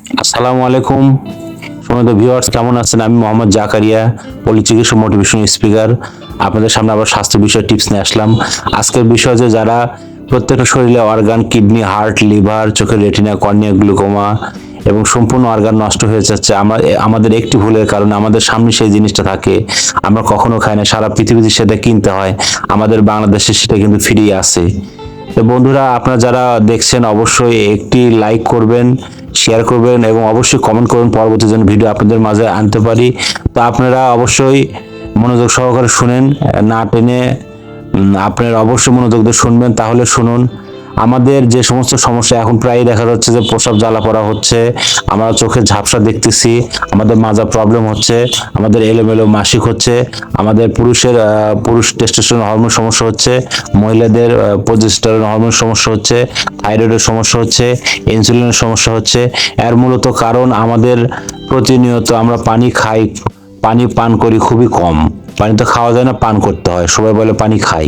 আসসালামু আলাইকুম সম্মানিত ভিউয়ার্স, কেমন আছেন? আমি মোহাম্মদ জাকারিয়া, পল্লী চিকিৎসা মোটিভেশন স্পিকার। আপনাদের সামনে আবার স্বাস্থ্য বিষয়ে টিপস নিয়ে আসলাম। আজকের বিষয় যে যারা প্রত্যেকটা শরীরে অর্গান, কিডনি, হার্ট, লিভার, চোখের রেটিনা, কর্নিয়া, গ্লুকোমা এবং সম্পূর্ণ অর্গান নষ্ট হয়ে যাচ্ছে আমাদের একটি ভুলের কারণে। আমাদের সামনে সেই জিনিসটা থাকে, আমরা কখনো খাই না, সারা পৃথিবীতে সেটা কিনতে হয়, আমাদের বাংলাদেশে সেটা কিন্তু ফ্রি আছে। তো বন্ধুরা, আপনারা যারা দেখছেন অবশ্যই একটি লাইক করবেন, শেয়ার করবেন এবং অবশ্যই কমেন্ট করবেন, পরবর্তী যেন ভিডিও আপনাদের মাঝে আনতে পারি। তো আপনারা অবশ্যই মনোযোগ সহকারে শুনেন, না টেনে আপনারা অবশ্যই মনোযোগ দিয়ে শুনবেন। তাহলে শুনুন, আমাদের যে সমস্ত সমস্যা এখন প্রায় দেখা যাচ্ছে যে প্রস্রাব জ্বালা পড়া হচ্ছে, আমরা চোখে ঝাপসা দেখতেছি, আমাদের মাজা প্রবলেম হচ্ছে, আমাদের এলোমেলো মাসিক হচ্ছে, আমাদের পুরুষ টেস্টোস্টেরন হরমোন সমস্যা হচ্ছে, মহিলাদের প্রোজেস্টেরন হরমোন সমস্যা হচ্ছে, থাইরয়েডের সমস্যা হচ্ছে, ইনসুলিনের সমস্যা হচ্ছে। এর মূলত কারণ আমাদের প্রতিনিয়ত আমরা পানি খাই, পানি পান করি খুবই কম। পানি তো খাওয়া যায় না, পান করতে হয়। সবাই বলে পানি খাই,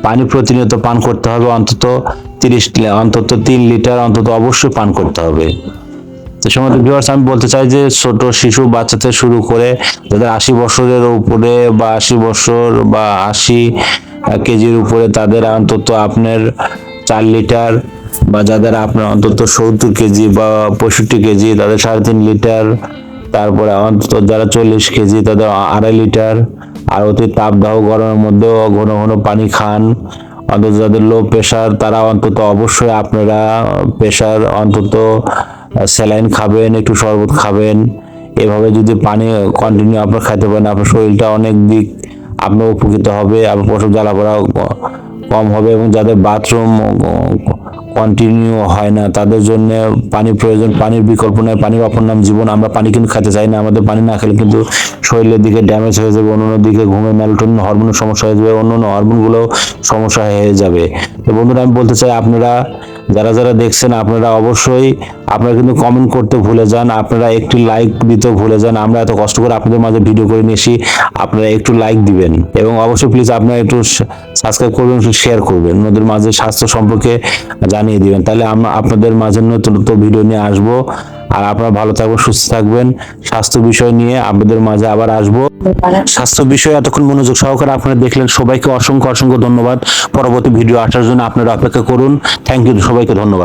পানি প্রতিনিয়ত পান করতে হবে, অন্তত 3 লিটার অন্তত অবশ্যই পান করতে হবে। তো সময় ভিউয়ার্স, আমি বলতে চাই যে ছোট শিশু বাচ্চা থেকে শুরু করে যাদের 80 বছরের উপরে বা 80 বছর বা 80 কেজির উপরে, তাদের অন্তত আপনার 4 লিটার, বা যাদের আপনার অন্তত 70 কেজি বা 65 কেজি, তাদের 3.5 লিটার। তারপরে অন্তত যারা 40 কেজি, তাদের 2.5 লিটার। আর অতি তাপদাহ গরমের মধ্যেও ঘন ঘন পানি খান। অন্তত যাদের লো প্রেশার, তারা অন্তত অবশ্যই আপনারা প্রেশার অন্তত স্যালাইন খাবেন, একটু শরবত খাবেন। এভাবে যদি পানি কন্টিনিউ আপনার খাইতে পারেন, আপনার শরীরটা অনেক দিক আপনার উপকৃত হবে, আপনার প্রসব জ্বালা পোড়া কম হবে। এবং যাদের বাথরুম কন্টিনিউ হয় না, তাদের জন্য পানি প্রয়োজন। পানির বিকল্প নয়, পানির অপর নাম জীবন। আমরা পানি কিন্তু খেতে চাই না, আমাদের পানি না খেলে কিন্তু শরীরের দিকে ড্যামেজ হয়ে যাবে, অন্য দিকে ঘুমে মেলাটোনিন হরমোনের সমস্যা হয়ে যাবে, অন্য হরমোনগুলো সমস্যা হয়ে যাবে। তো বন্ধুরা, আমি বলতে চাই, আপনারা যারা যারা দেখছেন, আপনারা অবশ্যই আপনারা কিন্তু কমেন্ট করতে ভুলে যান, আপনারা একটু লাইক দিতে ভুলে যান। আমরা এত কষ্ট করে আপনাদের মাঝে ভিডিও করে নিয়ে এসি, আপনারা একটু লাইক দিবেন এবং অবশ্যই প্লিজ আপনারা একটু সাবস্ক্রাইব করবেন, শেয়ার করবেন, ওদের মাঝে স্বাস্থ্য সম্পর্কে জানিয়ে দিবেন। তাহলে আমরা আপনাদের মাঝে নতুন নতুন ভিডিও নিয়ে আসবো। আর আপনারা ভালো থাকবেন, সুস্থ থাকবেন। স্বাস্থ্য বিষয় নিয়ে আপনাদের মাঝে আবার আসবো। স্বাস্থ্য বিষয়ে এতক্ষণ মনোযোগ সহকারে আপনারা দেখলেন, সবাইকে অসংখ্য অসংখ্য ধন্যবাদ। পরবর্তী ভিডিও আসার জন্য আপনারা অপেক্ষা করুন। থ্যাংক ইউ, সবাইকে ধন্যবাদ।